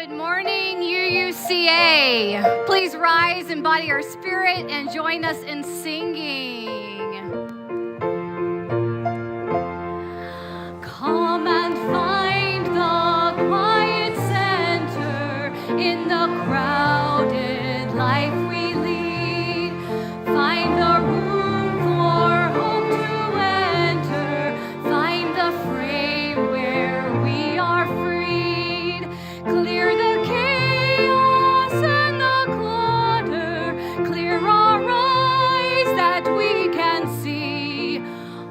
Good morning, UUCA. Please rise, embody our spirit, and join us in singing. Come and find the quiet center in the crowded life we lead. Find the room for hope to enter. Find the frame where we are freed. Clear the chaos and the clutter. Clear our eyes that we can see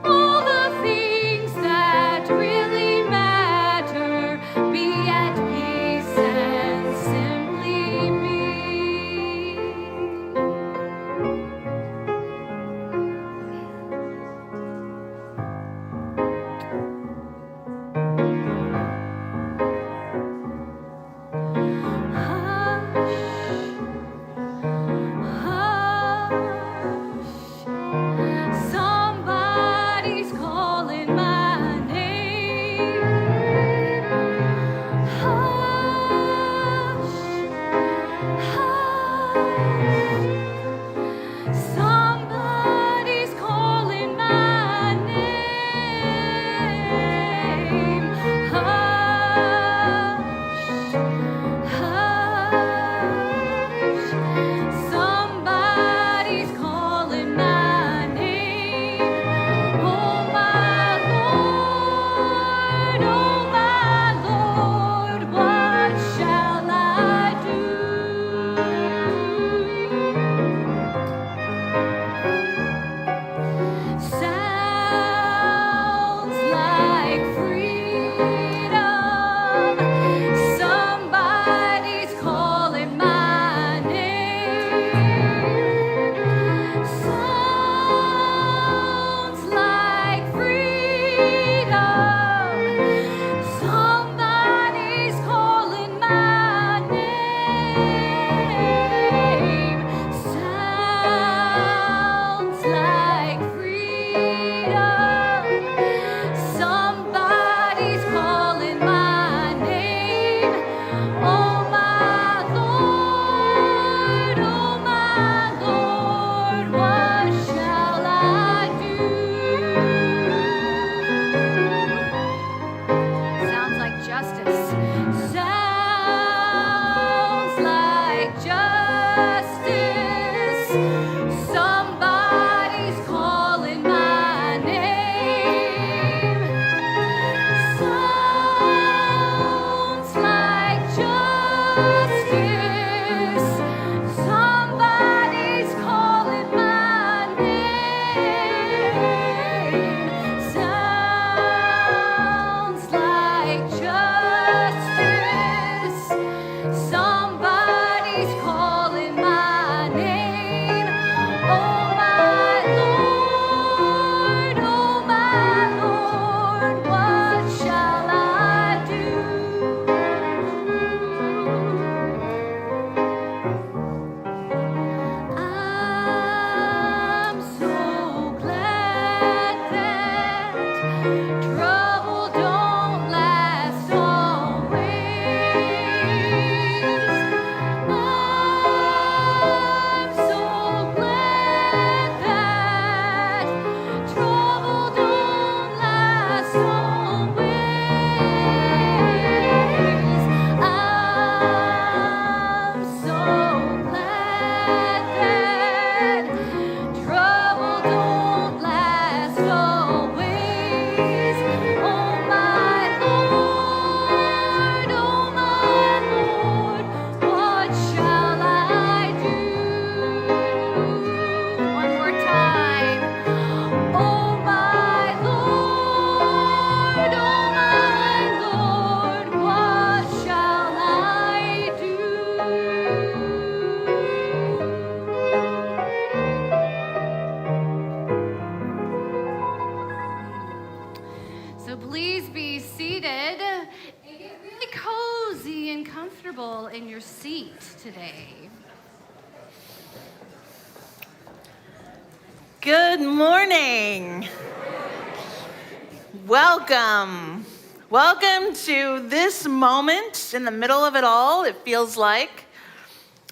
all the things that really matter. Be at peace and simply be. Somebody's calling my name. Hush, hush. Somebody's calling my name. Hush, hush. Somebody's calling my name. Oh my Lord, what shall I do? Sounds like freedom. Somebody's calling my name. Sounds like freedom. Somebody's calling my name. Sounds like freedom. Somebody's calling my name. Oh my Lord, what shall I do? Sounds like justice. Sounds like justice. Somebody's calling my name. Sounds like justice. Somebody's calling my name. Sounds like justice. Somebody's calling my name. Oh my Lord, what shall I do? I'm so glad that trouble don't last always. I'm so glad that trouble don't last always. I'm so glad that trouble don't last always. Oh my Lord, what shall I do? One more time. Oh my Lord, what shall I do? So please be seated and get really cozy and comfortable in your seat today. Good morning. Welcome. Welcome to this moment in the middle of it all, it feels like.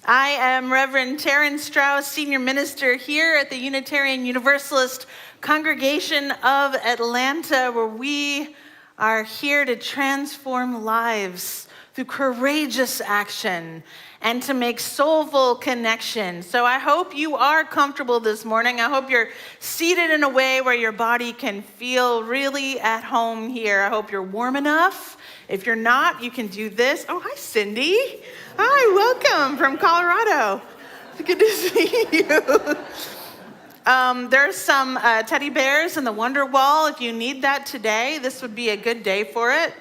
I am Reverend Taryn Strauss, Senior Minister here at the Unitarian Universalist Congregation of Atlanta, where we are here to transform lives through courageous action and to make soulful connection. So I hope you are comfortable this morning. I hope you're seated in a way where your body can feel really at home here. I hope you're warm enough. If you're not, you can do this. Oh, hi, Cindy. Hi, welcome from Colorado. Good to see you. There's some teddy bears in the Wonder Wall. If you need that today, this would be a good day for it.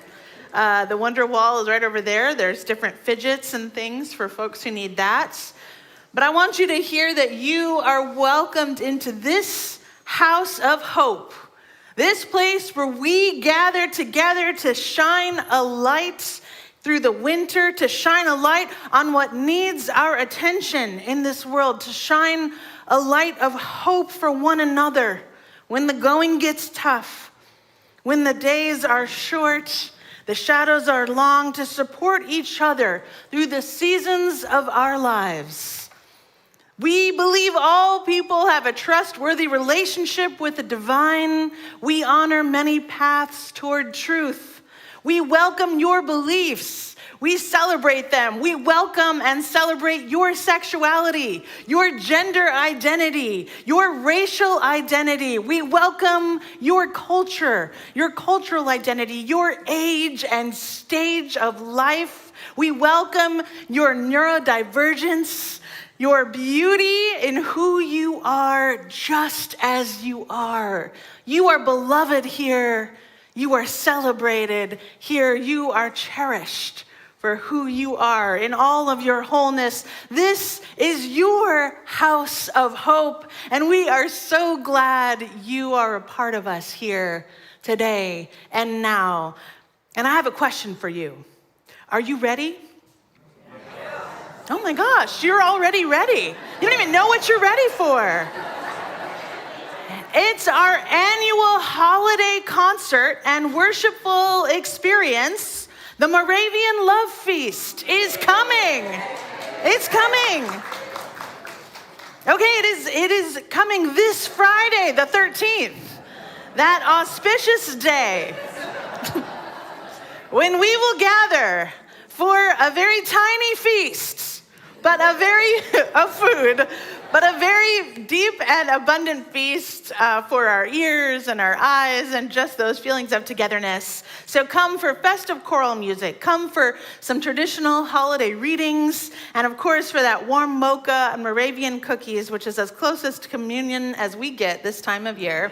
The Wonder Wall is right over there. There's different fidgets and things for folks who need that. But I want you to hear that you are welcomed into this house of hope, this place where we gather together to shine a light through the winter, to shine a light on what needs our attention in this world, to shine a light of hope for one another when the going gets tough, when the days are short, the shadows are long, to support each other through the seasons of our lives. We believe all people have a trustworthy relationship with the divine. We honor many paths toward truth. We welcome your beliefs. We celebrate them. We welcome and celebrate your sexuality, your gender identity, your racial identity. We welcome your culture, your cultural identity, your age and stage of life. We welcome your neurodivergence, your beauty in who you are just as you are. You are beloved here. You are celebrated here. You are cherished for who you are in all of your wholeness. This is your house of hope, and we are so glad you are a part of us here today and now. And I have a question for you. Are you ready? Yes. Oh my gosh, you're already ready. You don't even know what you're ready for. It's our annual holiday concert and worshipful experience. The Moravian Love Feast is coming. It's coming. Okay, it is coming this Friday, the 13th, that auspicious day when we will gather for a very tiny feast, but of food, but a very deep and abundant feast for our ears and our eyes and just those feelings of togetherness. So come for festive choral music, come for some traditional holiday readings, and of course for that warm mocha and Moravian cookies, which is as closest to communion as we get this time of year.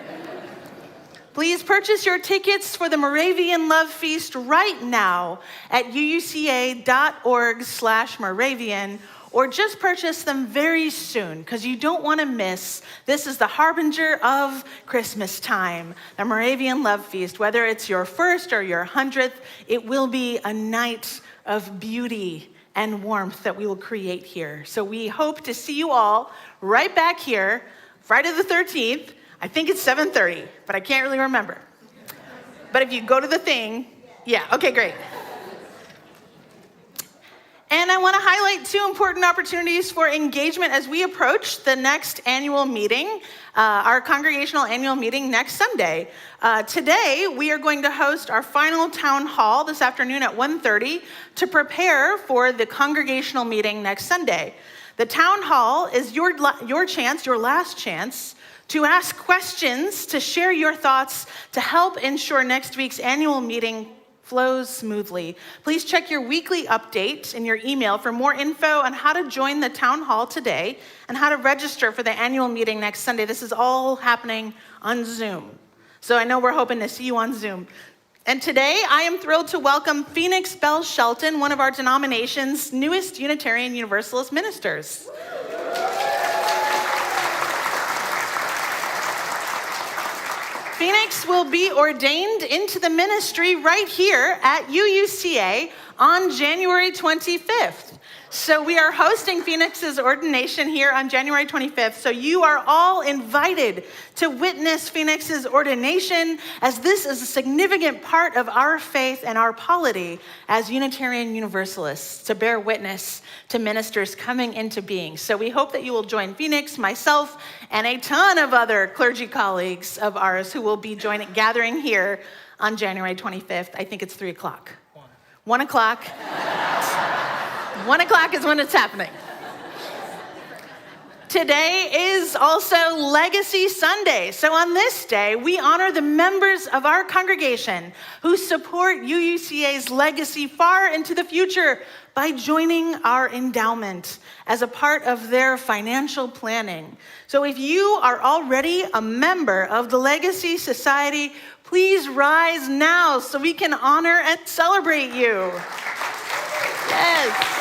Please purchase your tickets for the Moravian Love Feast right now at uuca.org/Moravian, or just purchase them very soon, because you don't want to miss. This is the harbinger of Christmas time, the Moravian Love Feast. Whether it's your first or your 100th, it will be a night of beauty and warmth that we will create here. So we hope to see you all right back here, Friday the 13th. I think it's 7:30, but I can't really remember. But if you go to the thing, yeah, okay, great. And I want to highlight two important opportunities for engagement as we approach the next annual meeting, our congregational annual meeting next Sunday. Today, we are going to host our final town hall this afternoon at 1:30 to prepare for the congregational meeting next Sunday. The town hall is your last chance to ask questions, to share your thoughts, to help ensure next week's annual meeting flows smoothly. Please check your weekly update in your email for more info on how to join the town hall today and how to register for the annual meeting next Sunday. This is all happening on Zoom. So I know we're hoping to see you on Zoom. And today I am thrilled to welcome Phoenix Bell Shelton, one of our denomination's newest Unitarian Universalist ministers. Phoenix will be ordained into the ministry right here at UUCA on January 25th. So we are hosting Phoenix's ordination here on January 25th. So you are all invited to witness Phoenix's ordination, as this is a significant part of our faith and our polity as Unitarian Universalists, to bear witness to ministers coming into being. So we hope that you will join Phoenix, myself, and a ton of other clergy colleagues of ours who will be gathering here on January 25th. I think it's 3 o'clock. 1 o'clock. 1 o'clock is when it's happening. Today is also Legacy Sunday. So on this day, we honor the members of our congregation who support UUCA's legacy far into the future by joining our endowment as a part of their financial planning. So if you are already a member of the Legacy Society, please rise now so we can honor and celebrate you. Yes.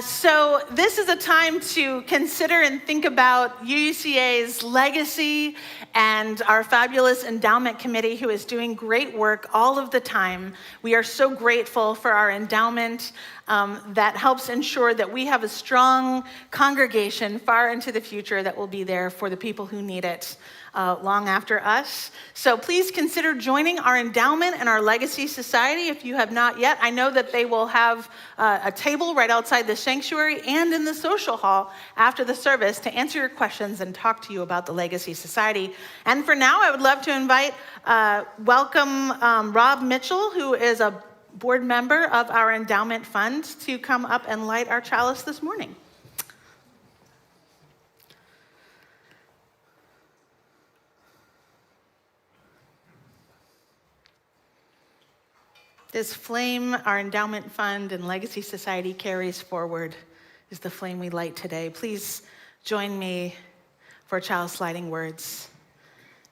So this is a time to consider and think about UUCA's legacy and our fabulous endowment committee, who is doing great work all of the time. We are so grateful for our endowment that helps ensure that we have a strong congregation far into the future that will be there for the people who need it long after us. So please consider joining our endowment and our legacy society if you have not yet. I know that they will have a table right outside the sanctuary and in the social hall after the service to answer your questions and talk to you about the Legacy Society. And for now, I would love to welcome Rob Mitchell, who is a board member of our endowment fund, to come up and light our chalice this morning. This flame our endowment fund and Legacy Society carries forward is the flame we light today. Please join me for chalice lighting words.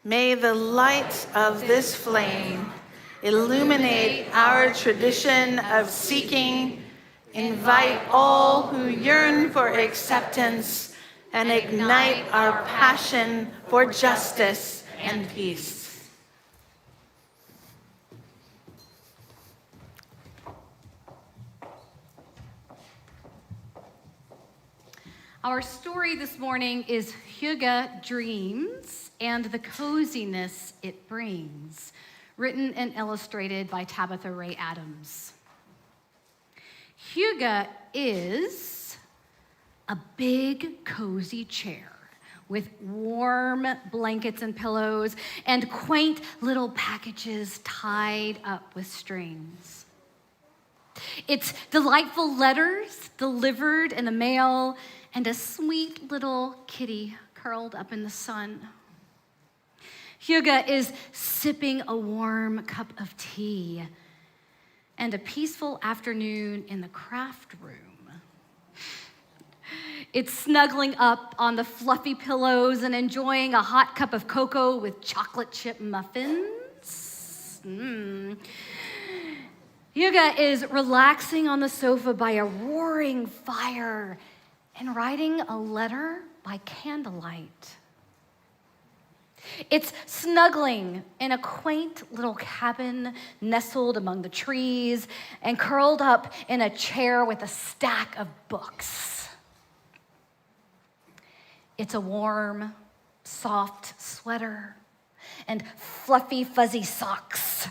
May the light of this flame illuminate our tradition of seeking, invite all who yearn for acceptance, and ignite our passion for justice and peace. Our story this morning is Hygge Dreams and the Coziness It Brings, written and illustrated by Tabitha Ray Adams. Hygge is a big, cozy chair with warm blankets and pillows and quaint little packages tied up with strings. It's delightful letters delivered in the mail and a sweet little kitty curled up in the sun. Hygge is sipping a warm cup of tea and a peaceful afternoon in the craft room. It's snuggling up on the fluffy pillows and enjoying a hot cup of cocoa with chocolate chip muffins. Hygge is relaxing on the sofa by a roaring fire and writing a letter by candlelight. It's snuggling in a quaint little cabin nestled among the trees and curled up in a chair with a stack of books. It's a warm, soft sweater and fluffy, fuzzy socks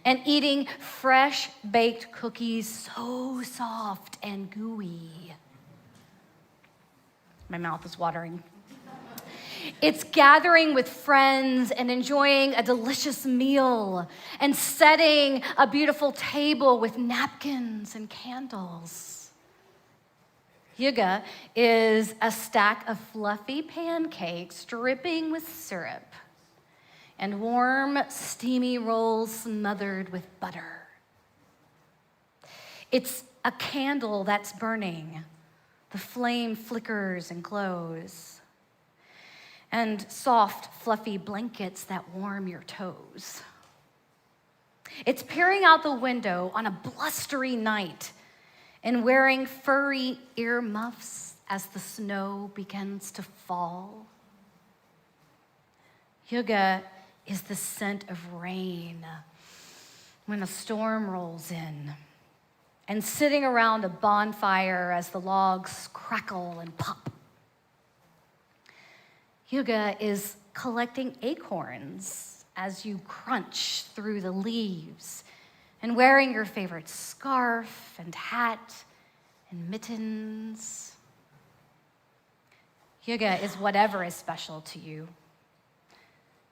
and eating fresh baked cookies so soft and gooey. My mouth is watering. It's gathering with friends and enjoying a delicious meal and setting a beautiful table with napkins and candles. Hygge is a stack of fluffy pancakes dripping with syrup and warm, steamy rolls smothered with butter. It's a candle that's burning. The flame flickers and glows. And soft, fluffy blankets that warm your toes. It's peering out the window on a blustery night and wearing furry earmuffs as the snow begins to fall. Hygge is the scent of rain when a storm rolls in, and sitting around a bonfire as the logs crackle and pop. Hygge is collecting acorns as you crunch through the leaves, and wearing your favorite scarf and hat and mittens. Hygge is whatever is special to you.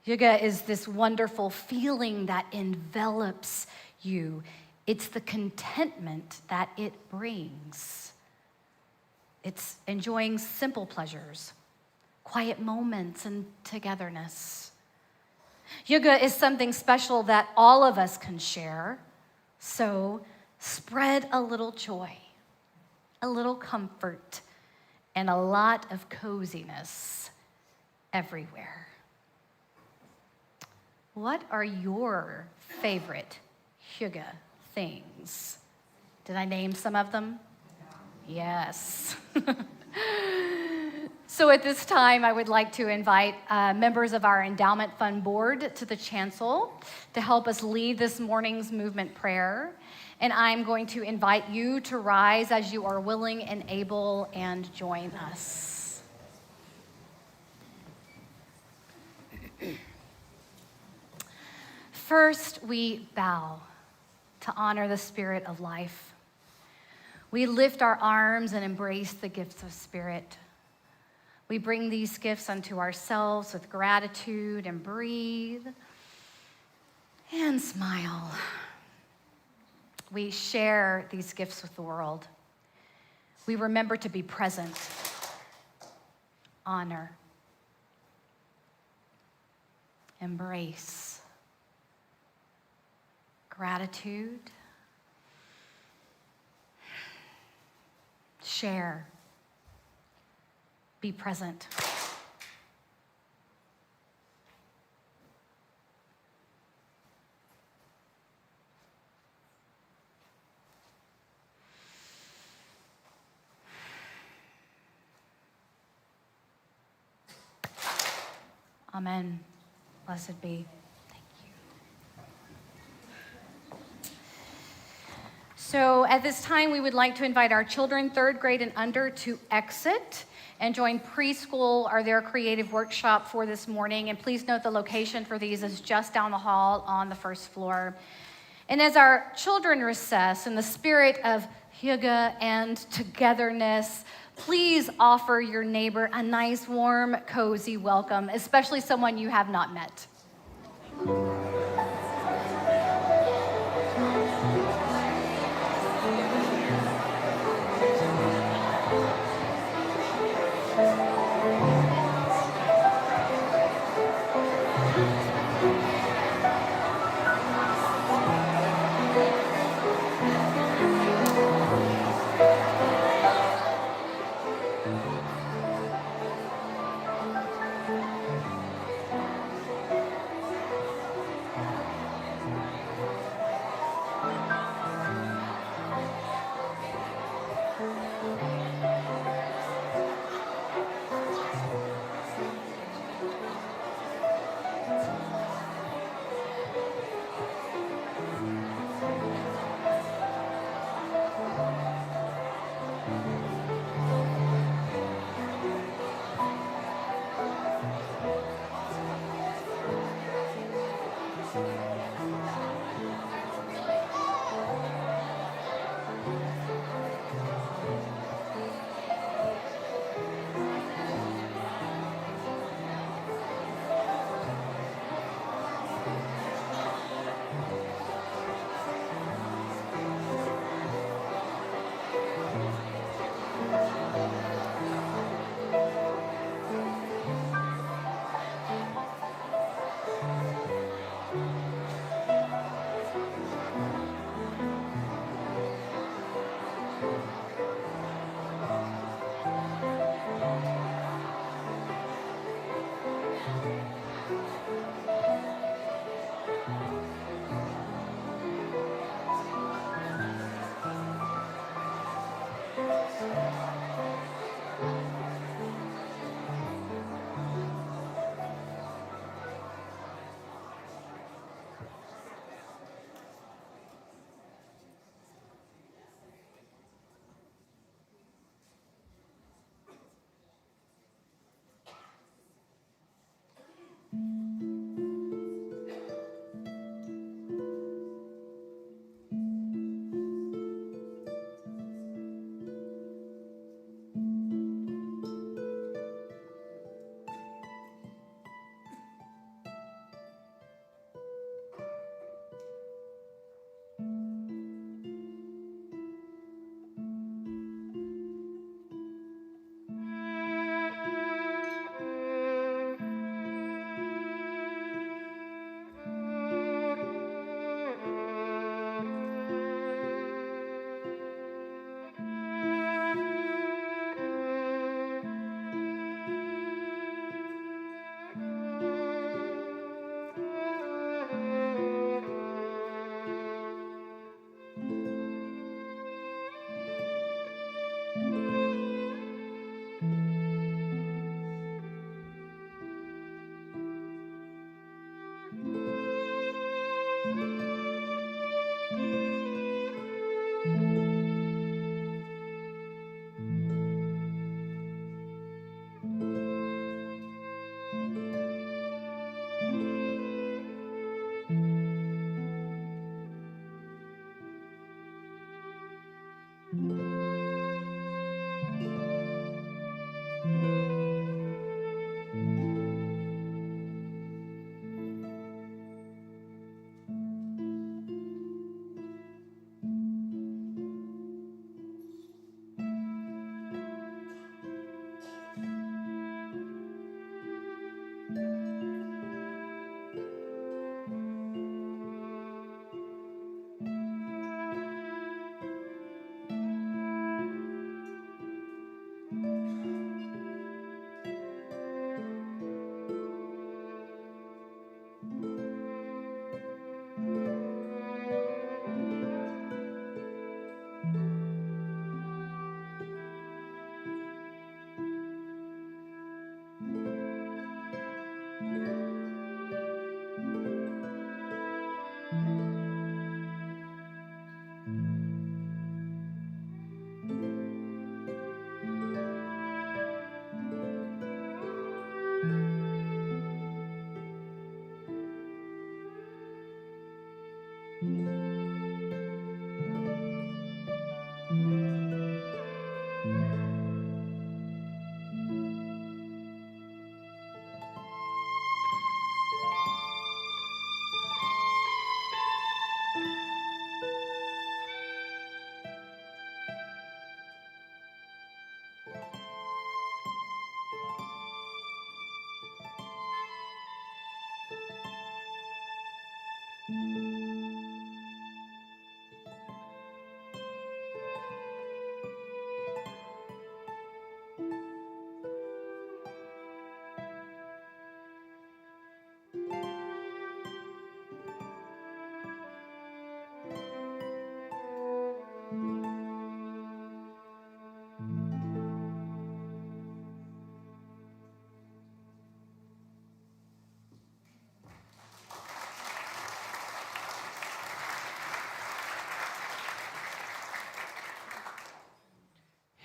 Hygge is this wonderful feeling that envelops you. It's the contentment that it brings. It's enjoying simple pleasures, quiet moments, and togetherness. Hygge is something special that all of us can share. So spread a little joy, a little comfort, and a lot of coziness everywhere. What are your favorite hygge things? Did I name some of them? Yes. So at this time, I would like to invite members of our Endowment Fund Board to the chancel to help us lead this morning's movement prayer. And I'm going to invite you to rise as you are willing and able and join us. First, we bow to honor the spirit of life. We lift our arms and embrace the gifts of spirit. We bring these gifts unto ourselves with gratitude and breathe and smile. We share these gifts with the world. We remember to be present, honor, embrace, gratitude, share, be present. Amen. Blessed be. Thank you. So at this time, we would like to invite our children, 3rd grade and under, to exit and join preschool or their creative workshop for this morning. And please note the location for these is just down the hall on the 1st floor. And as our children recess in the spirit of hygge and togetherness, please offer your neighbor a nice, warm, cozy welcome, especially someone you have not met.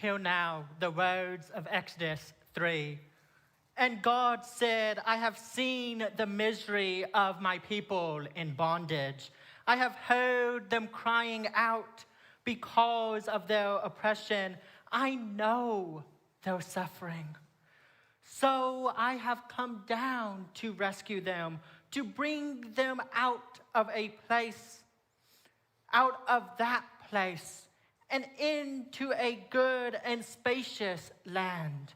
hear now the words of Exodus 3. And God said, I have seen the misery of my people in bondage. I have heard them crying out because of their oppression. I know their suffering. So I have come down to rescue them, to bring them out of that place, and into a good and spacious land,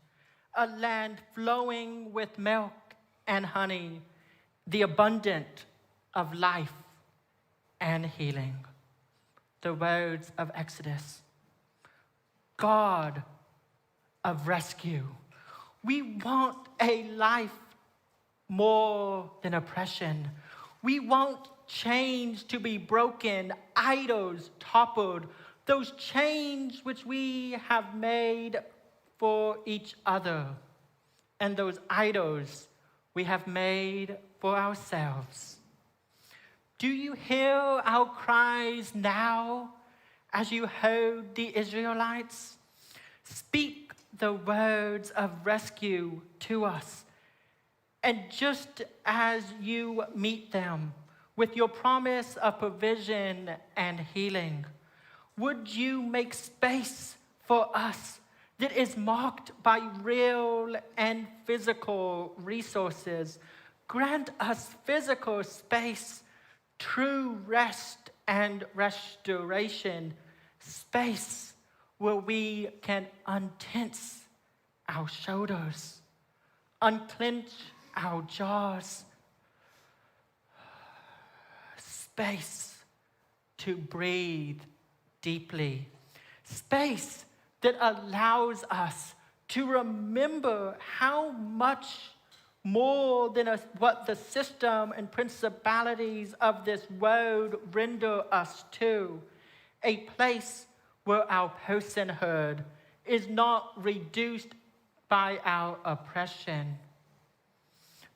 a land flowing with milk and honey, the abundant of life and healing. The words of Exodus. God of rescue. We want a life more than oppression. We want chains to be broken, idols toppled, those chains which we have made for each other, and those idols we have made for ourselves. Do you hear our cries now as you heard the Israelites? Speak the words of rescue to us. And just as you meet them with your promise of provision and healing, would you make space for us that is marked by real and physical resources? Grant us physical space, true rest and restoration, space where we can untense our shoulders, unclench our jaws, space to breathe deeply, space that allows us to remember how much more than what the system and principalities of this world render us to, a place where our personhood is not reduced by our oppression,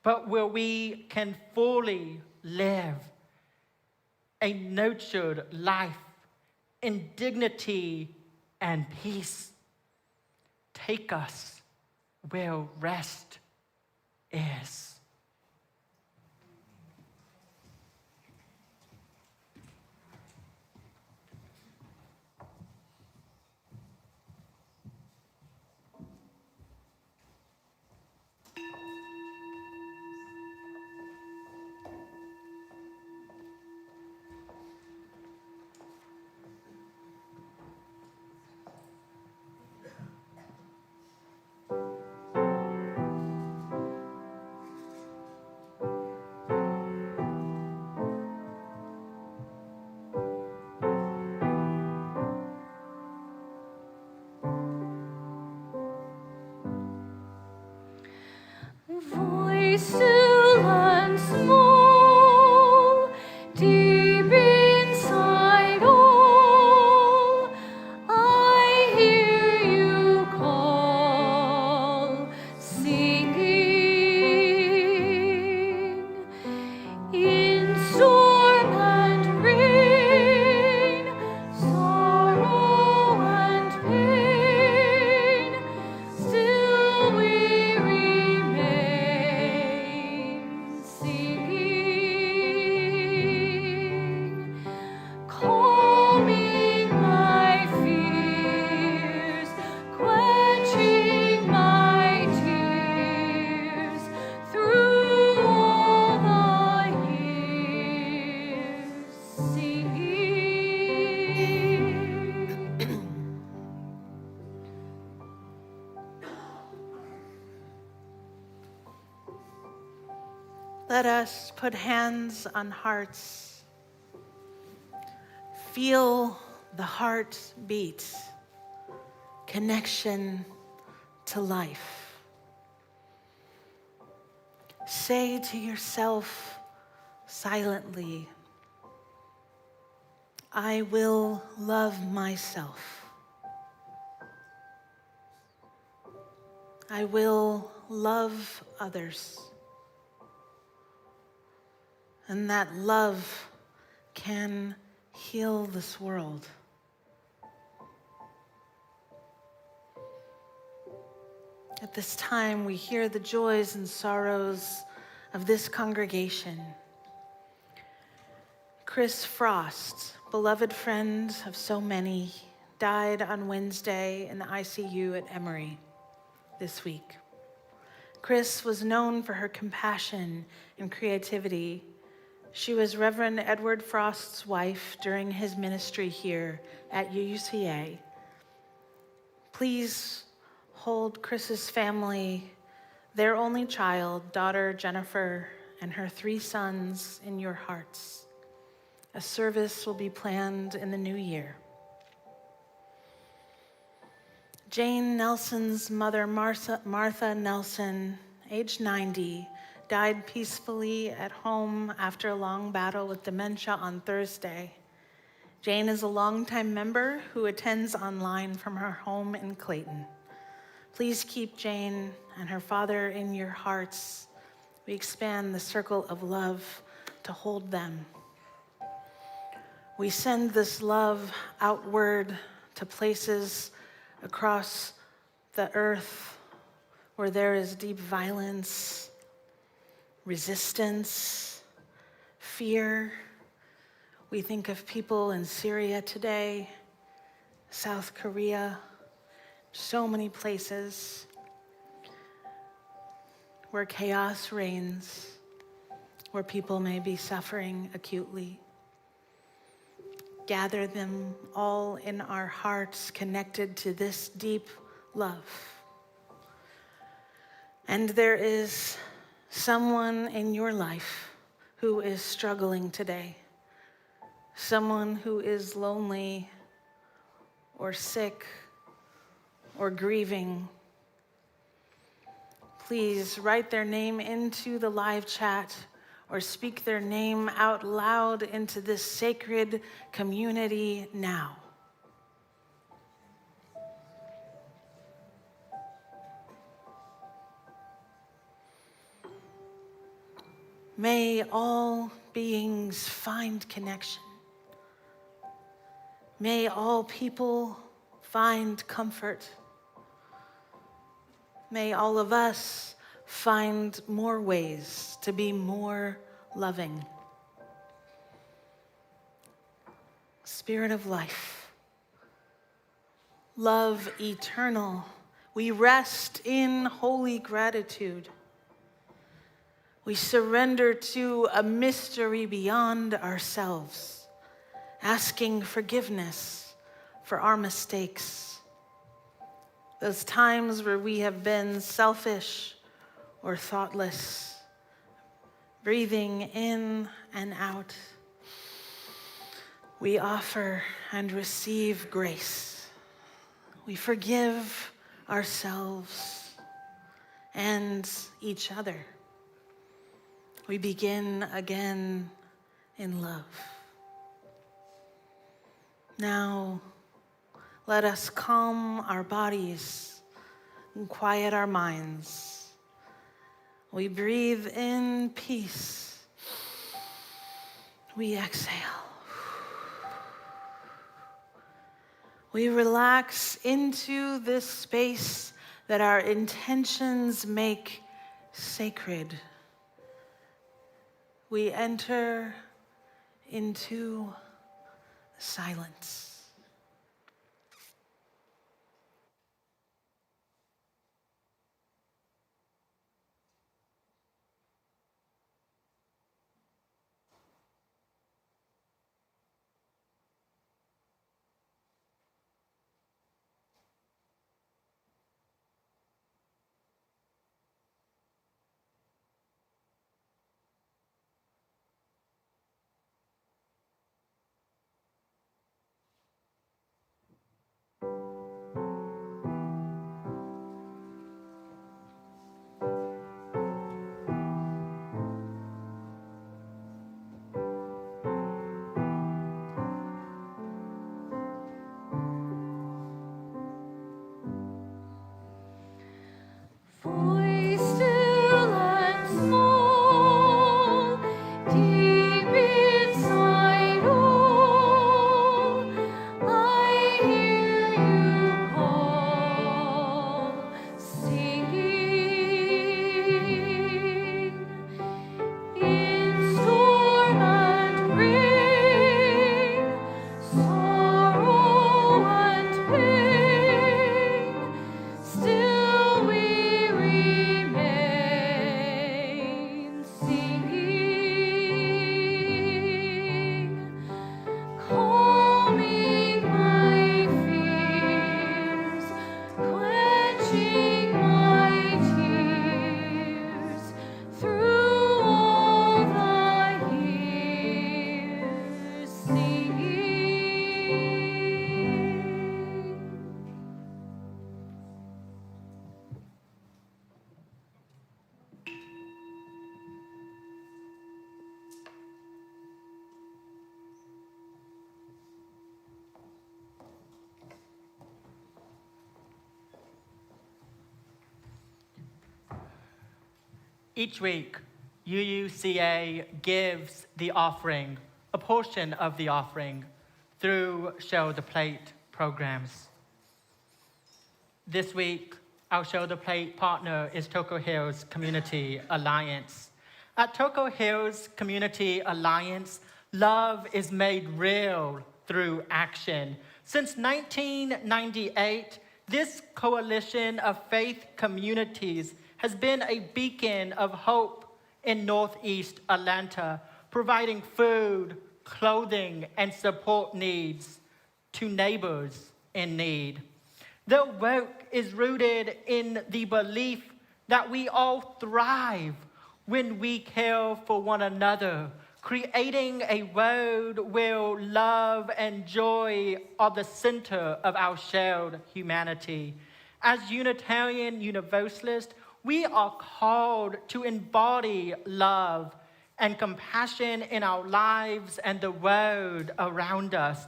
but where we can fully live a nurtured life in dignity and peace. Take us where rest is. Voice still and small, deep inside all, I hear you call, singing in storm and rain, sorrow and pain, still we remain singing, calming my fears, quenching my tears through all the years, singing. Let us put hands on hearts. Feel the heart beat. Connection to life. Say to yourself silently, I will love myself. I will love others. And that love can heal this world. At this time, we hear the joys and sorrows of this congregation. Chris Frost, beloved friend of so many, died on Wednesday in the ICU at Emory this week. Chris was known for her compassion and creativity. She was Reverend Edward Frost's wife during his ministry here at UCA. Please hold Chris's family, their only child, daughter Jennifer, and her 3 sons in your hearts. A service will be planned in the new year. Jane Nelson's mother, Martha Nelson, age 90, died peacefully at home after a long battle with dementia on Thursday. Jane is a longtime member who attends online from her home in Clayton. Please keep Jane and her father in your hearts. We expand the circle of love to hold them. We send this love outward to places across the earth where there is deep violence, resistance, fear. We think of people in Syria today, South Korea, so many places where chaos reigns, where people may be suffering acutely. Gather them all in our hearts, connected to this deep love. And there is someone in your life who is struggling today, someone who is lonely or sick or grieving. Please write their name into the live chat or speak their name out loud into this sacred community now. May all beings find connection. May all people find comfort. May all of us find more ways to be more loving. Spirit of life, love eternal, we rest in holy gratitude. We surrender to a mystery beyond ourselves, asking forgiveness for our mistakes, those times where we have been selfish or thoughtless, breathing in and out. We offer and receive grace. We forgive ourselves and each other. We begin again in love. Now, let us calm our bodies and quiet our minds. We breathe in peace. We exhale. We relax into this space that our intentions make sacred. We enter into silence. Each week, UUCA gives the offering, a portion of the offering, through Share the Plate programs. This week, our Share the Plate partner is Toco Hills Community Alliance. At Toco Hills Community Alliance, love is made real through action. Since 1998, this coalition of faith communities has been a beacon of hope in Northeast Atlanta, providing food, clothing, and support needs to neighbors in need. Their work is rooted in the belief that we all thrive when we care for one another, creating a world where love and joy are the center of our shared humanity. As Unitarian Universalists, we are called to embody love and compassion in our lives and the world around us.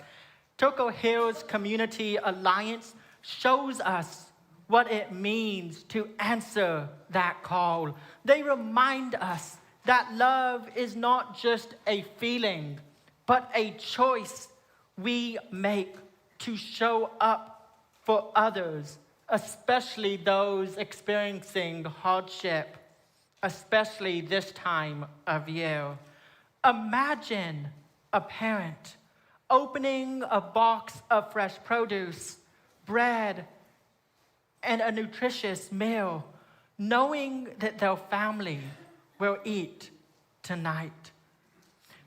Toco Hills Community Alliance shows us what it means to answer that call. They remind us that love is not just a feeling, but a choice we make to show up for others, especially those experiencing hardship, especially this time of year. Imagine a parent opening a box of fresh produce, bread, and a nutritious meal, knowing that their family will eat tonight.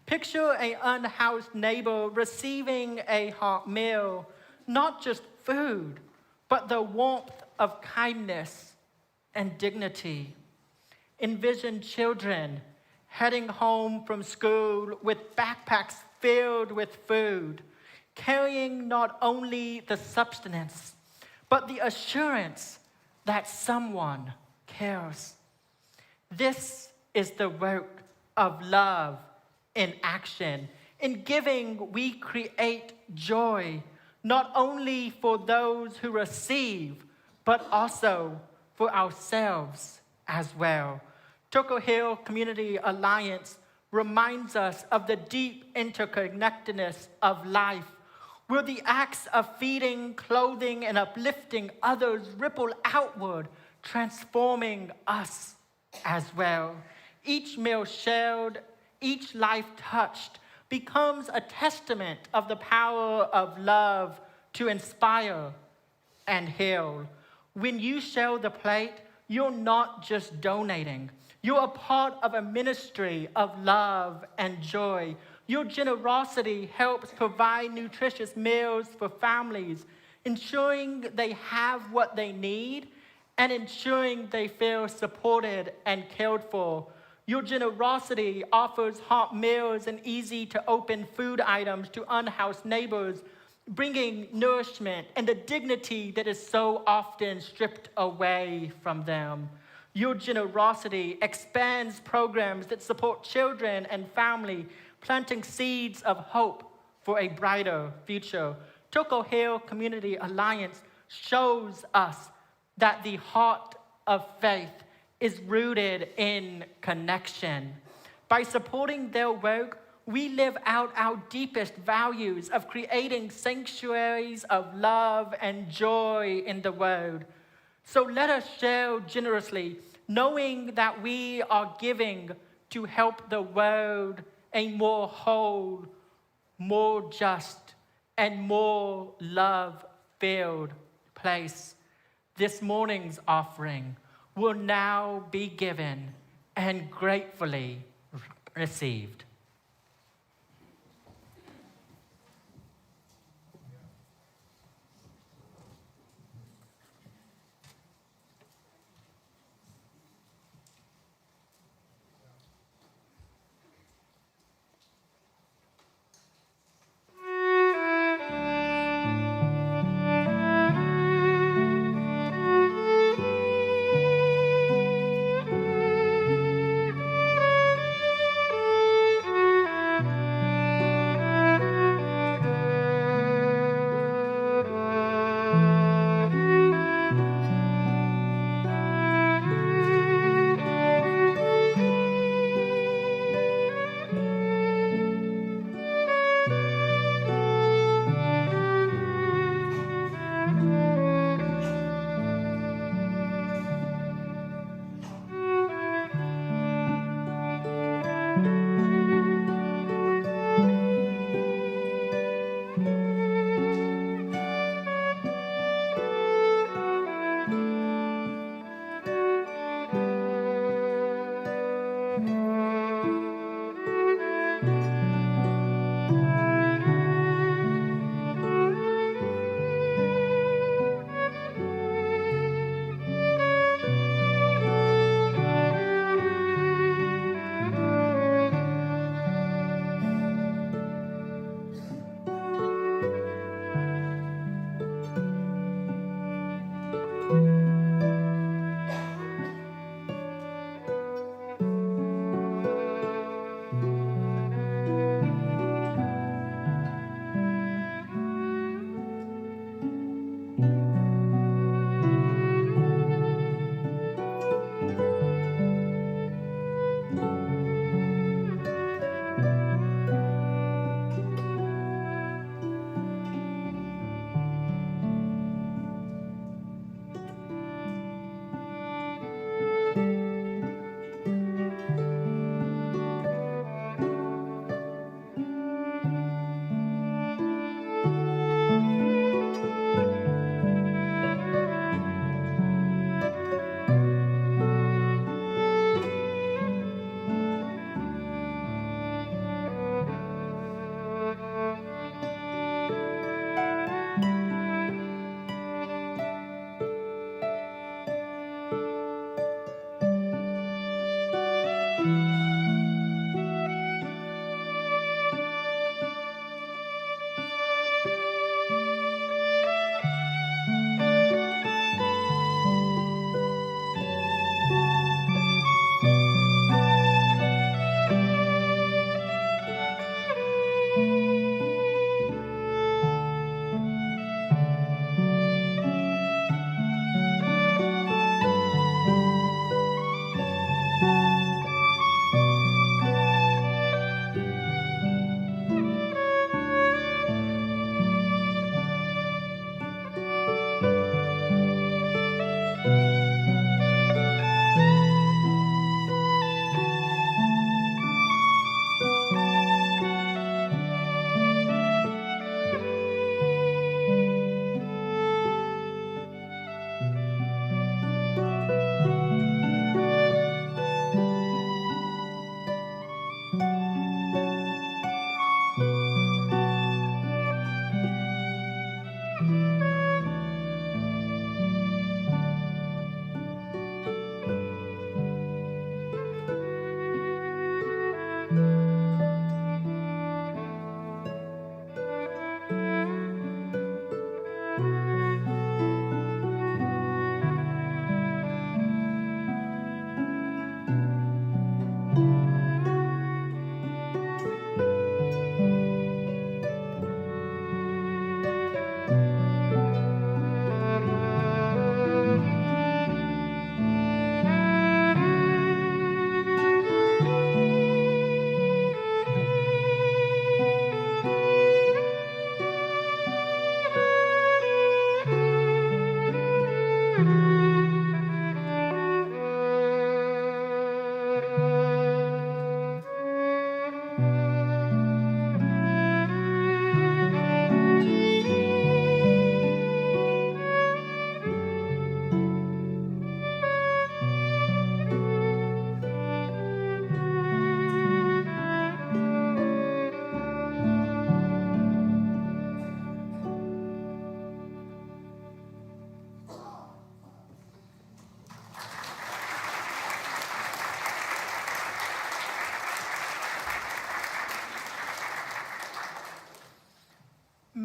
Picture an unhoused neighbor receiving a hot meal, not just food, but the warmth of kindness and dignity. Envision children heading home from school with backpacks filled with food, carrying not only the substance, but the assurance that someone cares. This is the work of love in action. In giving, we create joy, not only for those who receive, but also for ourselves as well. Toco Hill Community Alliance reminds us of the deep interconnectedness of life, where the acts of feeding, clothing, and uplifting others ripple outward, transforming us as well. Each meal shared, each life touched, becomes a testament of the power of love to inspire and heal. When you share the plate, you're not just donating. You're a part of a ministry of love and joy. Your generosity helps provide nutritious meals for families, ensuring they have what they need and ensuring they feel supported and cared for. Your generosity offers hot meals and easy-to-open food items to unhoused neighbors, bringing nourishment and the dignity that is so often stripped away from them. Your generosity expands programs that support children and family, planting seeds of hope for a brighter future. Toco Hill Community Alliance shows us that the heart of faith is rooted in connection. By supporting their work, we live out our deepest values of creating sanctuaries of love and joy in the world. So let us share generously, knowing that we are giving to help the world a more whole, more just, and more love-filled place. This morning's offering will now be given and gratefully received.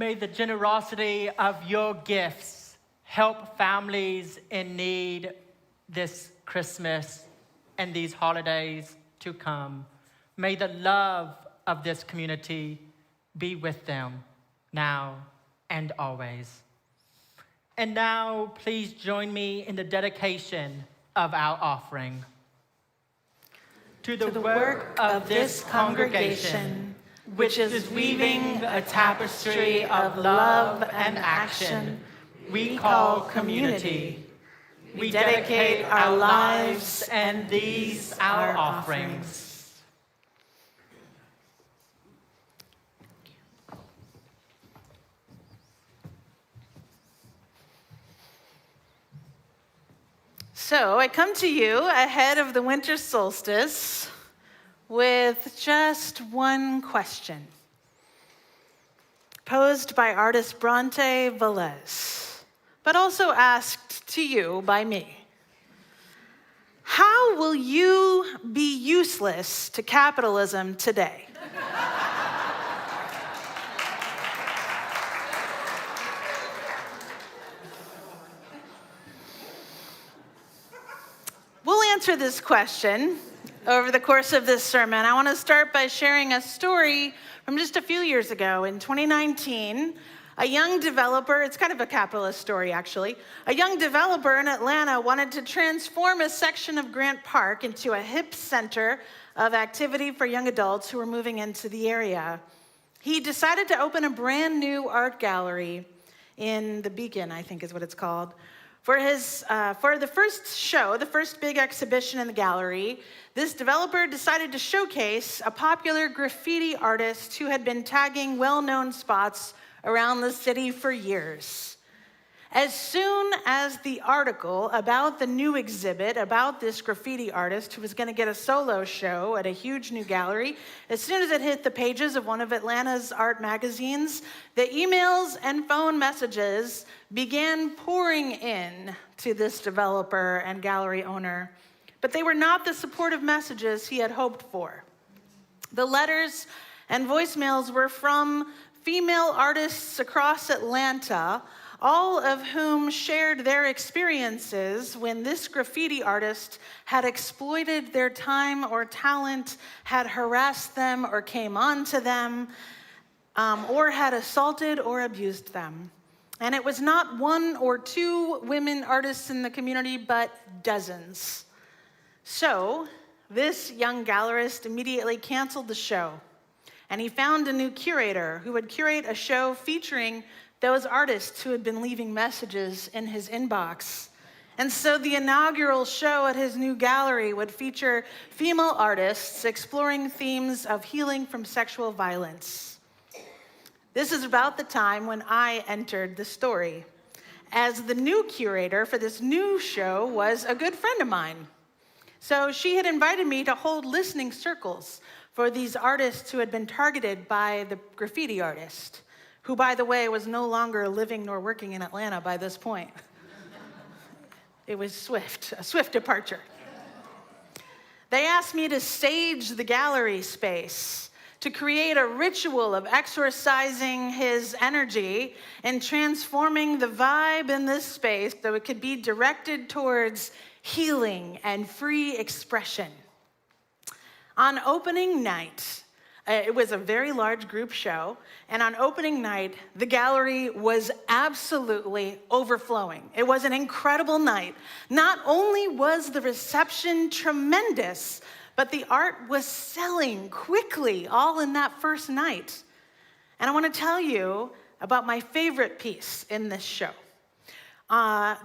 May the generosity of your gifts help families in need this Christmas and these holidays to come. May the love of this community be with them now and always. And now, please join me in the dedication of our offering. To the work of this congregation, which is weaving a tapestry of love and action we call community, we dedicate our lives and these our offerings. So I come to you ahead of the winter solstice with just one question, posed by artist Bronte Velez, but also asked to you by me. How will you be useless to capitalism today? We'll answer this question over the course of this sermon. I want to start by sharing a story from just a few years ago. In 2019, a young developer, it's kind of a capitalist story actually, a young developer in Atlanta wanted to transform a section of Grant Park into a hip center of activity for young adults who were moving into the area. He decided to open a brand new art gallery in the Beacon, I think is what it's called. For the first show, the first big exhibition in the gallery, this developer decided to showcase a popular graffiti artist who had been tagging well-known spots around the city for years. As soon as the article about the new exhibit, about this graffiti artist who was going to get a solo show at a huge new gallery, as soon as it hit the pages of one of Atlanta's art magazines, the emails and phone messages began pouring in to this developer and gallery owner. But they were not the supportive messages he had hoped for. The letters and voicemails were from female artists across Atlanta, all of whom shared their experiences when this graffiti artist had exploited their time or talent, had harassed them or came on to them, or had assaulted or abused them. And it was not one or two women artists in the community, but dozens. So this young gallerist immediately canceled the show, and he found a new curator who would curate a show featuring those artists who had been leaving messages in his inbox. And so the inaugural show at his new gallery would feature female artists exploring themes of healing from sexual violence. This is about the time when I entered the story, as the new curator for this new show was a good friend of mine. So she had invited me to hold listening circles for these artists who had been targeted by the graffiti artist, who, by the way, was no longer living nor working in Atlanta by this point. It was a swift departure. They asked me to stage the gallery space, to create a ritual of exorcising his energy and transforming the vibe in this space so it could be directed towards healing and free expression. On opening night, it was a very large group show, and on opening night, the gallery was absolutely overflowing. It was an incredible night. Not only was the reception tremendous, but the art was selling quickly, all in that first night. And I want to tell you about my favorite piece in this show.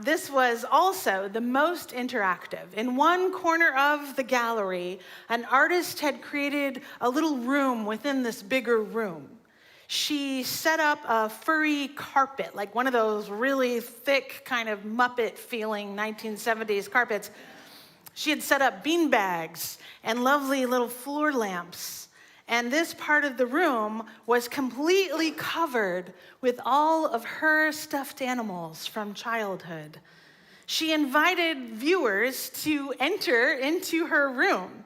This was also the most interactive. In one corner of the gallery, an artist had created a little room within this bigger room. She set up a furry carpet, like one of those really thick, kind of Muppet-feeling 1970s carpets. She had set up bean bags and lovely little floor lamps. And this part of the room was completely covered with all of her stuffed animals from childhood. She invited viewers to enter into her room,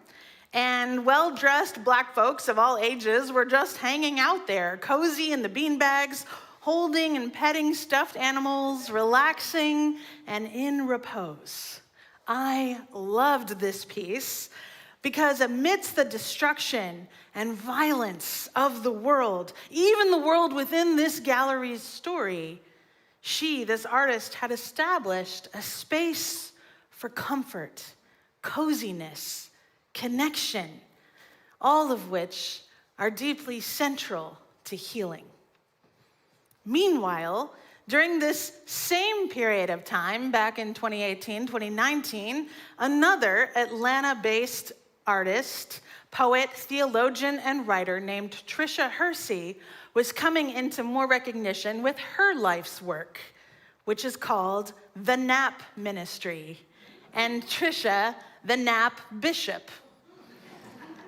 and well-dressed Black folks of all ages were just hanging out there, cozy in the beanbags, holding and petting stuffed animals, relaxing, and in repose. I loved this piece because amidst the destruction and violence of the world, even the world within this gallery's story, this artist, had established a space for comfort, coziness, connection, all of which are deeply central to healing. Meanwhile, during this same period of time, back in 2018, 2019, another Atlanta-based artist, poet, theologian, and writer named Tricia Hersey was coming into more recognition with her life's work, which is called the Nap Ministry, and Tricia, the Nap Bishop.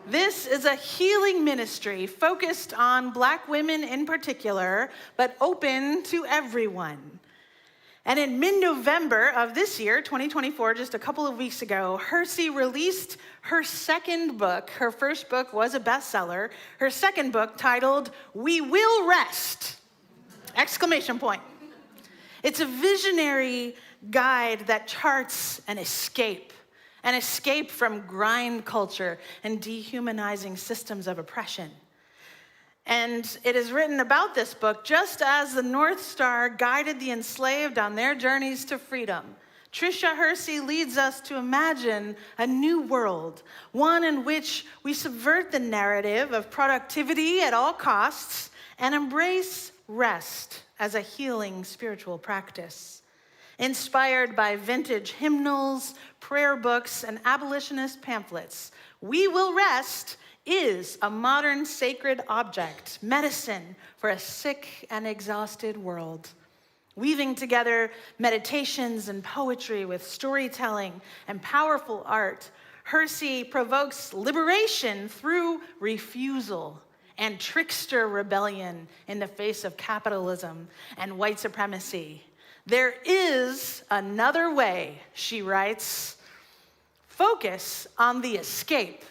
This is a healing ministry focused on Black women in particular, but open to everyone. And in mid-November of this year, 2024, just a couple of weeks ago, Hersey released her second book. Her first book was a bestseller. Her second book, titled "We Will Rest!" Exclamation point. It's a visionary guide that charts an escape from grind culture and dehumanizing systems of oppression. And it is written about this book just as the North Star guided the enslaved on their journeys to freedom. Tricia Hersey leads us to imagine a new world, one in which we subvert the narrative of productivity at all costs and embrace rest as a healing spiritual practice. Inspired by vintage hymnals, prayer books, and abolitionist pamphlets, We Will Rest is a modern sacred object, medicine for a sick and exhausted world. Weaving together meditations and poetry with storytelling and powerful art, Hersey provokes liberation through refusal and trickster rebellion in the face of capitalism and white supremacy. There is another way, she writes. Focus on the escape.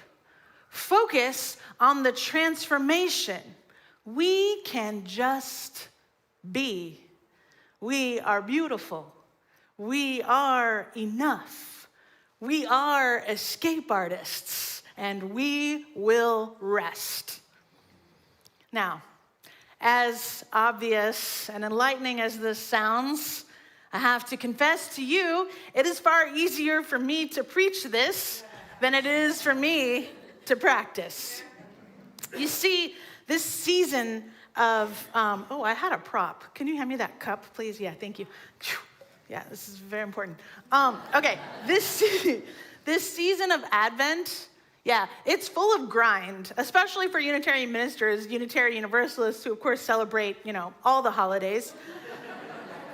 Focus on the transformation. We can just be. We are beautiful. We are enough. We are escape artists, and we will rest. Now, as obvious and enlightening as this sounds, I have to confess to you, it is far easier for me to preach this than it is for me to practice. You see, this season of, I had a prop. Can you hand me that cup, please? Yeah, thank you. Yeah, this is very important. Okay, this season of Advent, yeah, it's full of grind, especially for Unitarian ministers, Unitarian Universalists who, of course, celebrate, all the holidays.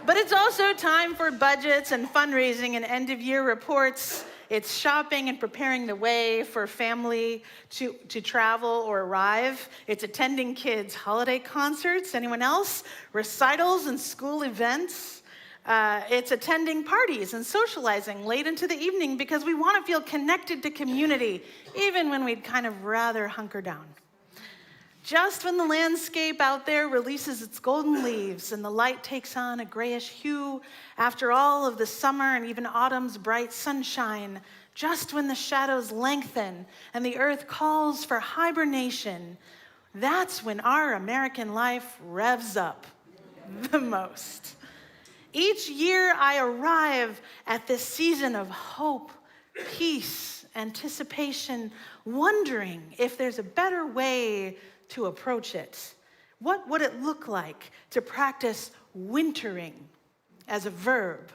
But it's also time for budgets and fundraising and end-of-year reports. It's shopping and preparing the way for family to travel or arrive. It's attending kids' holiday concerts. Anyone else? Recitals and school events. It's attending parties and socializing late into the evening because we want to feel connected to community, even when we'd kind of rather hunker down. Just when the landscape out there releases its golden leaves and the light takes on a grayish hue after all of the summer and even autumn's bright sunshine, just when the shadows lengthen and the earth calls for hibernation, that's when our American life revs up the most. Each year I arrive at this season of hope, peace, anticipation, wondering if there's a better way to approach it. What would it look like to practice wintering as a verb?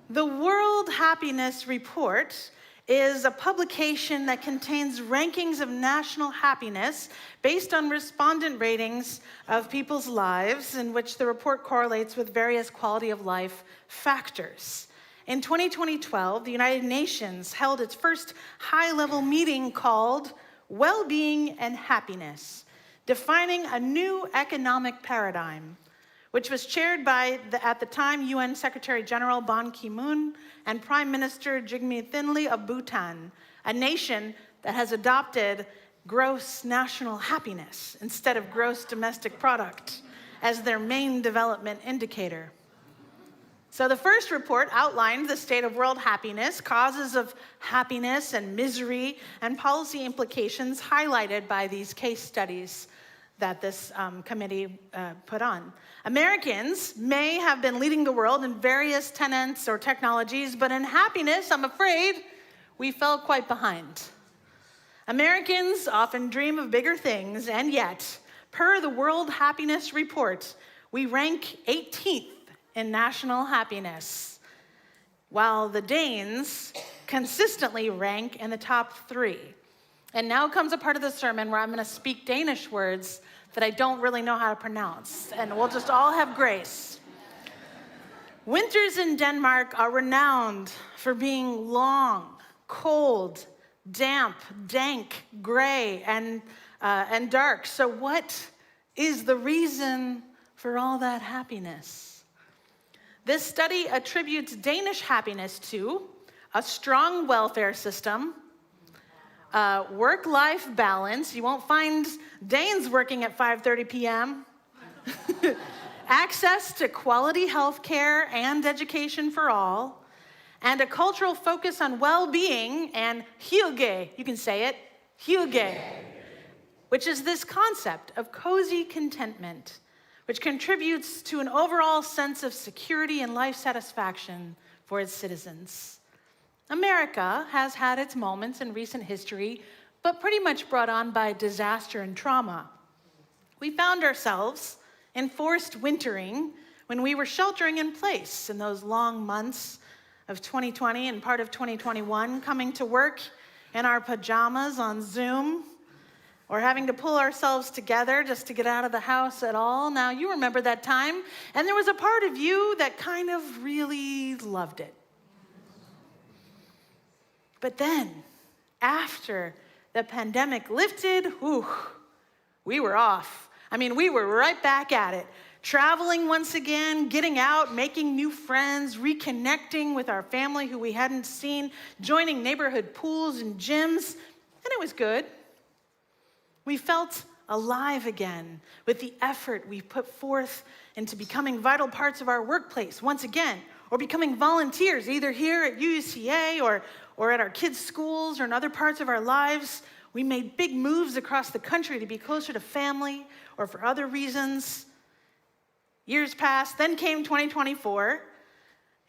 The World Happiness Report is a publication that contains rankings of national happiness based on respondent ratings of people's lives, in which the report correlates with various quality of life factors. In 2012, the United Nations held its first high-level meeting called Well-Being and Happiness, defining a new economic paradigm, which was chaired by, at the time, UN Secretary General Ban Ki-moon and Prime Minister Jigme Thinley of Bhutan, a nation that has adopted gross national happiness instead of gross domestic product as their main development indicator. So the first report outlined the state of world happiness, causes of happiness and misery, and policy implications highlighted by these case studies that this committee put on. Americans may have been leading the world in various tenets or technologies, but in happiness, I'm afraid, we fell quite behind. Americans often dream of bigger things, and yet, per the World Happiness Report, we rank 18th in national happiness, while the Danes consistently rank in the top 3. And now comes a part of the sermon where I'm going to speak Danish words that I don't really know how to pronounce, and we'll just all have grace. Winters in Denmark are renowned for being long, cold, damp, dank, gray, and dark. So what is the reason for all that happiness? This study attributes Danish happiness to a strong welfare system, work-life balance. You won't find Danes working at 5:30 p.m. Access to quality health care and education for all, and a cultural focus on well-being and hygge, you can say it, hygge, which is this concept of cozy contentment, which contributes to an overall sense of security and life satisfaction for its citizens. America has had its moments in recent history, but pretty much brought on by disaster and trauma. We found ourselves in forced wintering when we were sheltering in place in those long months of 2020 and part of 2021, coming to work in our pajamas on Zoom, or having to pull ourselves together just to get out of the house at all. Now, you remember that time, and there was a part of you that kind of really loved it. But then, after the pandemic lifted, we were off. I mean, we were right back at it. Traveling once again, getting out, making new friends, reconnecting with our family who we hadn't seen, joining neighborhood pools and gyms, and it was good. We felt alive again with the effort we put forth into becoming vital parts of our workplace once again, or becoming volunteers, either here at UCA or at our kids' schools or in other parts of our lives. We made big moves across the country to be closer to family or for other reasons. Years passed, then came 2024,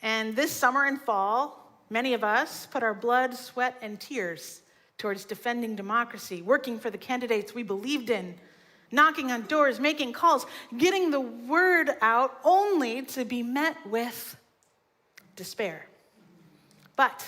and this summer and fall, many of us put our blood, sweat, and tears towards defending democracy, working for the candidates we believed in, knocking on doors, making calls, getting the word out, only to be met with despair. But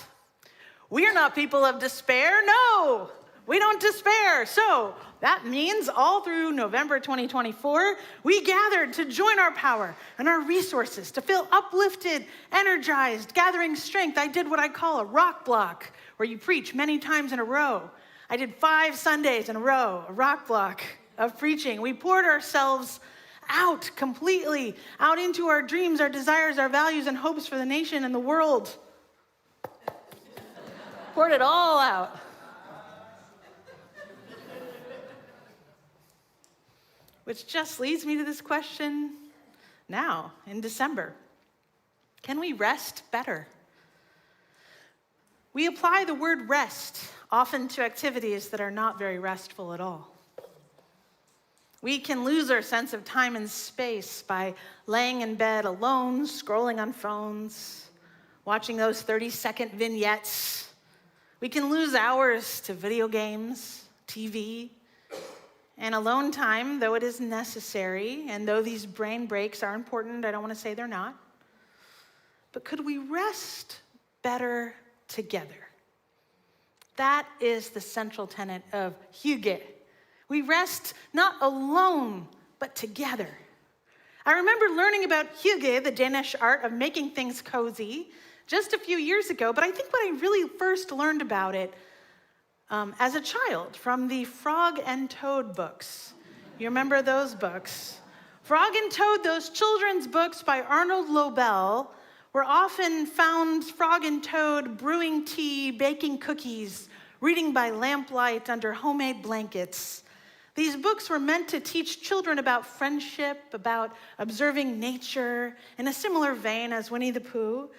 we are not people of despair. No, we don't despair. So that means all through November 2024, we gathered to join our power and our resources to feel uplifted, energized, gathering strength. I did what I call a rock block, where you preach many times in a row. I did 5 Sundays in a row, a rock block of preaching. We poured ourselves out completely, out into our dreams, our desires, our values, and hopes for the nation and the world. Poured it all out. Which just leads me to this question now, in December. Can we rest better? We apply the word rest often to activities that are not very restful at all. We can lose our sense of time and space by laying in bed alone, scrolling on phones, watching those 30-second vignettes. We can lose hours to video games, TV, and alone time, though it is necessary, and though these brain breaks are important, I don't want to say they're not. But could we rest better together? That is the central tenet of hygge. We rest not alone, but together. I remember learning about hygge, the Danish art of making things cozy, just a few years ago, but I think what I really first learned about it as a child from the Frog and Toad books. You remember those books? Frog and Toad, those children's books by Arnold Lobel, were often found Frog and Toad brewing tea, baking cookies, reading by lamplight under homemade blankets. These books were meant to teach children about friendship, about observing nature, in a similar vein as Winnie the Pooh.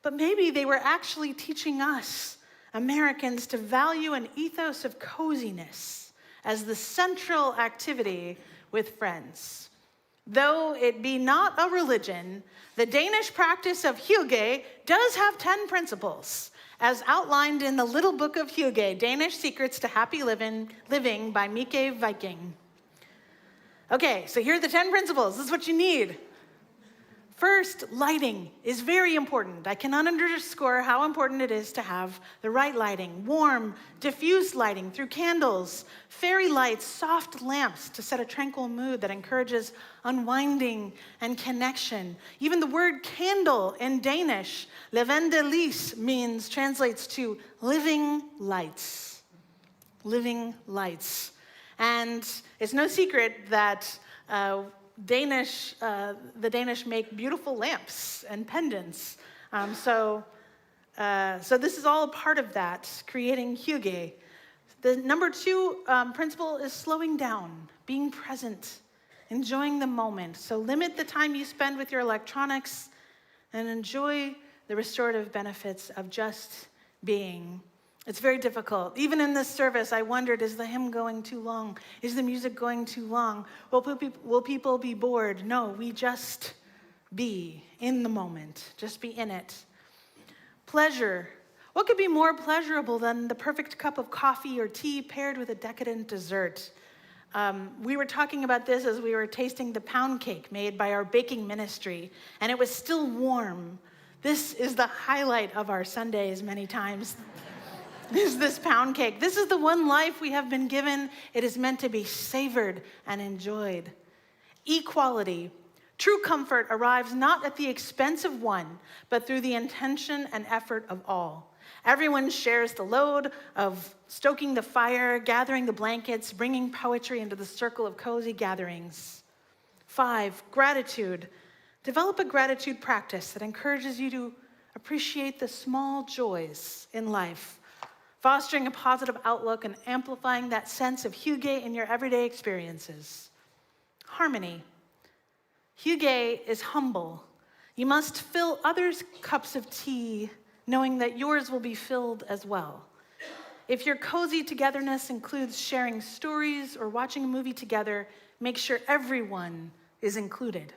But maybe they were actually teaching us, Americans, to value an ethos of coziness as the central activity with friends. Though it be not a religion, the Danish practice of hue-gah does have 10 principles, as outlined in the little book of Hygge, Danish Secrets to Happy Living by Hygge Viking. Okay, so here are the 10 principles. This is what you need. First, lighting is very important. I cannot underscore how important it is to have the right lighting. Warm, diffuse lighting through candles, fairy lights, soft lamps to set a tranquil mood that encourages unwinding and connection. Even the word candle in Danish, levende lys, translates to living lights. Living lights. And it's no secret that the Danish make beautiful lamps and pendants. So this is all a part of that, creating hygge. The number 2 principle is slowing down, being present, enjoying the moment. So limit the time you spend with your electronics and enjoy the restorative benefits of just being. It's very difficult. Even in this service, I wondered, is the hymn going too long? Is the music going too long? Will people be bored? No, we just be in the moment. Just be in it. Pleasure. What could be more pleasurable than the perfect cup of coffee or tea paired with a decadent dessert? We were talking about this as we were tasting the pound cake made by our baking ministry, and it was still warm. This is the highlight of our Sundays many times. Is this pound cake. This is the one life we have been given. It is meant to be savored and enjoyed. Equality. True comfort arrives not at the expense of one, but through the intention and effort of all. Everyone shares the load of stoking the fire, gathering the blankets, bringing poetry into the circle of cozy gatherings. 5, gratitude. Develop a gratitude practice that encourages you to appreciate the small joys in life, fostering a positive outlook and amplifying that sense of hygge in your everyday experiences. Harmony. Hygge is humble. You must fill others' cups of tea, knowing that yours will be filled as well. If your cozy togetherness includes sharing stories or watching a movie together, make sure everyone is included.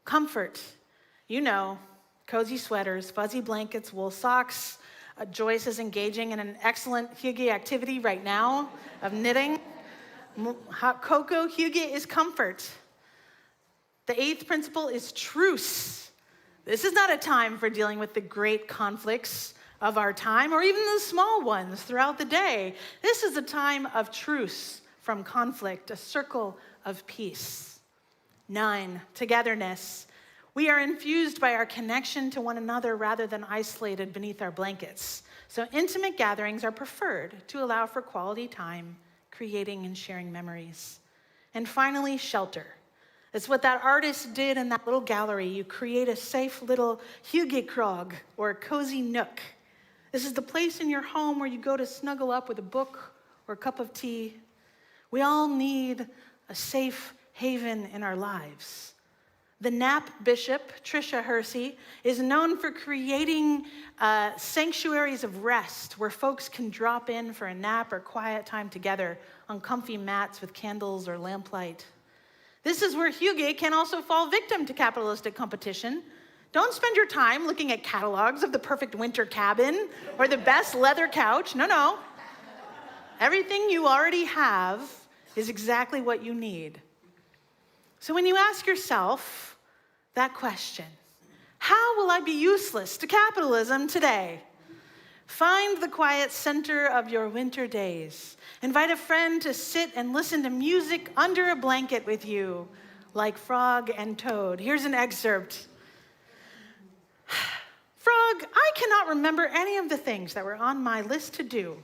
Comfort. You know, cozy sweaters, fuzzy blankets, wool socks. Joyce is engaging in an excellent hygge activity right now of knitting. Hot cocoa. Hygge is comfort. The 8th principle is truce. This is not a time for dealing with the great conflicts of our time or even the small ones throughout the day. This is a time of truce from conflict, a circle of peace. 9, togetherness. We are infused by our connection to one another rather than isolated beneath our blankets. So intimate gatherings are preferred to allow for quality time, creating and sharing memories. And finally, shelter. It's what that artist did in that little gallery. You create a safe little hyggekrog, or a cozy nook. This is the place in your home where you go to snuggle up with a book or a cup of tea. We all need a safe haven in our lives. The Nap Bishop, Tricia Hersey, is known for creating sanctuaries of rest where folks can drop in for a nap or quiet time together on comfy mats with candles or lamplight. This is where hygge can also fall victim to capitalistic competition. Don't spend your time looking at catalogs of the perfect winter cabin or the best leather couch. No. Everything you already have is exactly what you need. So when you ask yourself that question, how will I be useless to capitalism today? Find the quiet center of your winter days. Invite a friend to sit and listen to music under a blanket with you, like Frog and Toad. Here's an excerpt. Frog, I cannot remember any of the things that were on my list to do.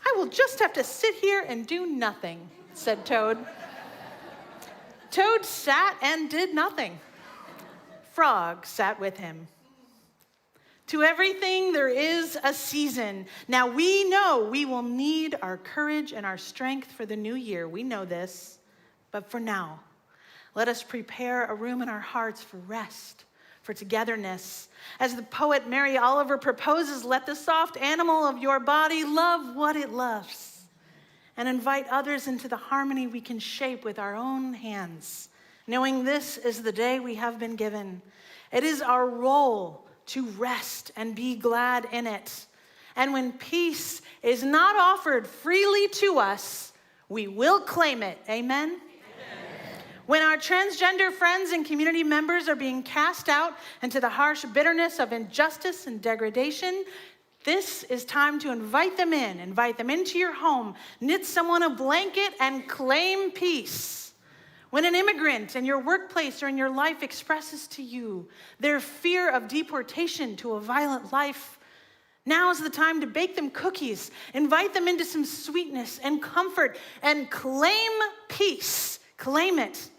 I will just have to sit here and do nothing, said Toad. Toad sat and did nothing. Frog sat with him. To everything there is a season. Now we know we will need our courage and our strength for the new year. We know this. But for now, let us prepare a room in our hearts for rest, for togetherness. As the poet Mary Oliver proposes, let the soft animal of your body love what it loves and invite others into the harmony we can shape with our own hands, knowing this is the day we have been given. It is our role to rest and be glad in it. And when peace is not offered freely to us, we will claim it. Amen? Amen. When our transgender friends and community members are being cast out into the harsh bitterness of injustice and degradation, this is time to invite them into your home, knit someone a blanket, and claim peace. When an immigrant in your workplace or in your life expresses to you their fear of deportation to a violent life, now is the time to bake them cookies, invite them into some sweetness and comfort, and claim peace. Claim it.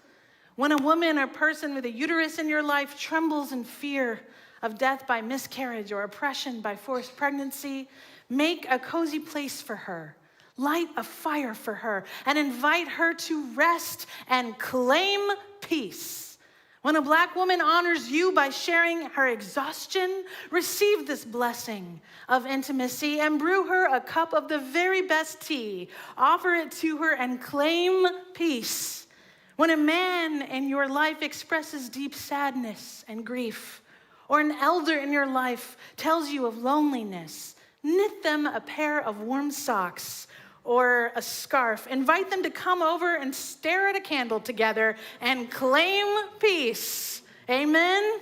When a woman or person with a uterus in your life trembles in fear of death by miscarriage or oppression by forced pregnancy, make a cozy place for her. Light a fire for her and invite her to rest and claim peace. When a Black woman honors you by sharing her exhaustion, receive this blessing of intimacy and brew her a cup of the very best tea. Offer it to her and claim peace. When a man in your life expresses deep sadness and grief, or an elder in your life tells you of loneliness, knit them a pair of warm socks or a scarf. Invite them to come over and stare at a candle together and claim peace. Amen? Amen.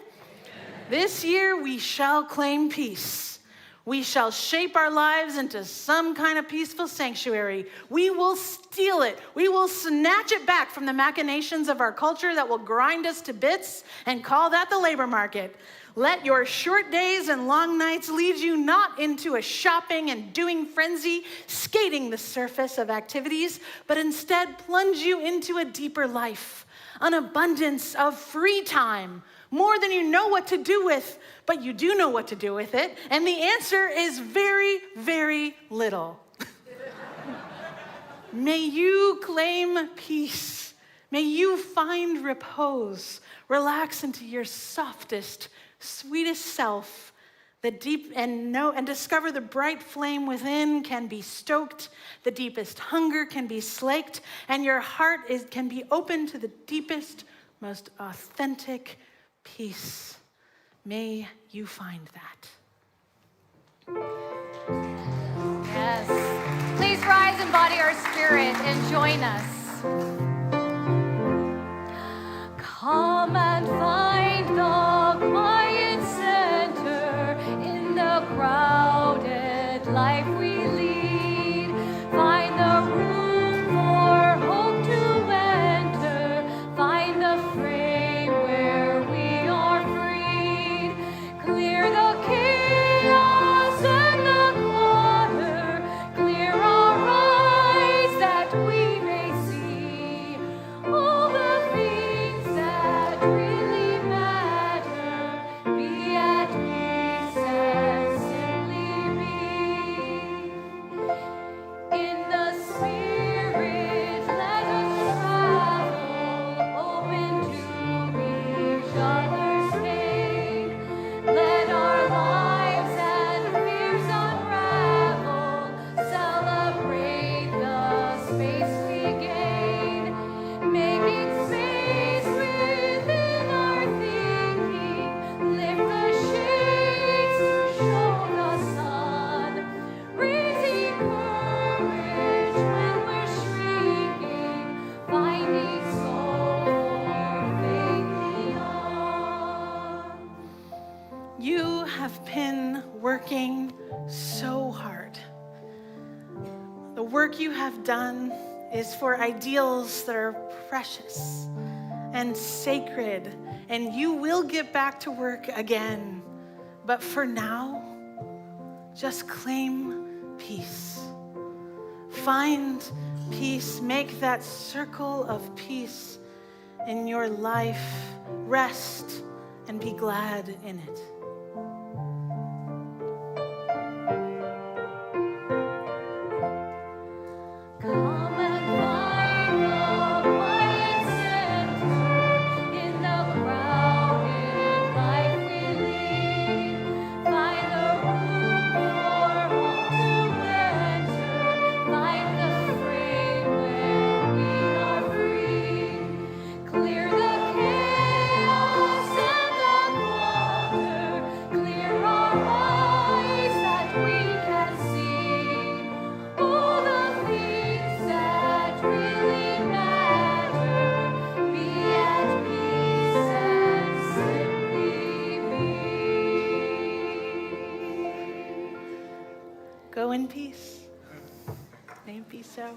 This year we shall claim peace. We shall shape our lives into some kind of peaceful sanctuary. We will steal it. We will snatch it back from the machinations of our culture that will grind us to bits and call that the labor market. Let your short days and long nights lead you not into a shopping and doing frenzy, skating the surface of activities, but instead plunge you into a deeper life, an abundance of free time, more than you know what to do with, but you do know what to do with it, and the answer is very, very little. May you claim peace. May you find repose. Relax into your softest, sweetest self, the deep and discover the bright flame within can be stoked, the deepest hunger can be slaked, and your heart can be open to the deepest, most authentic peace. May you find that. Yes. Please rise, embody our spirit, and join us. Come and find the quiet center in the crowded life we lead. Find the room for hope to enter. Find the frame where we are freed. Clear the chaos and the clutter. Clear our eyes that we may see all the things that really matter. Be at peace and simply be. In the Spirit, let us travel, open to each other's pain. Let our lives and fears unravel, celebrate the space we gain, making space within our thinking, lift the shades to show the sun, raising courage when we're shrinking, finding soul for faith beyond. You have been working so hard. The work you have done is for ideals that are precious and sacred, and you will get back to work again. But for now, just claim peace. Find peace. Make that circle of peace in your life. Rest and be glad in it. Go in peace. In peace, so.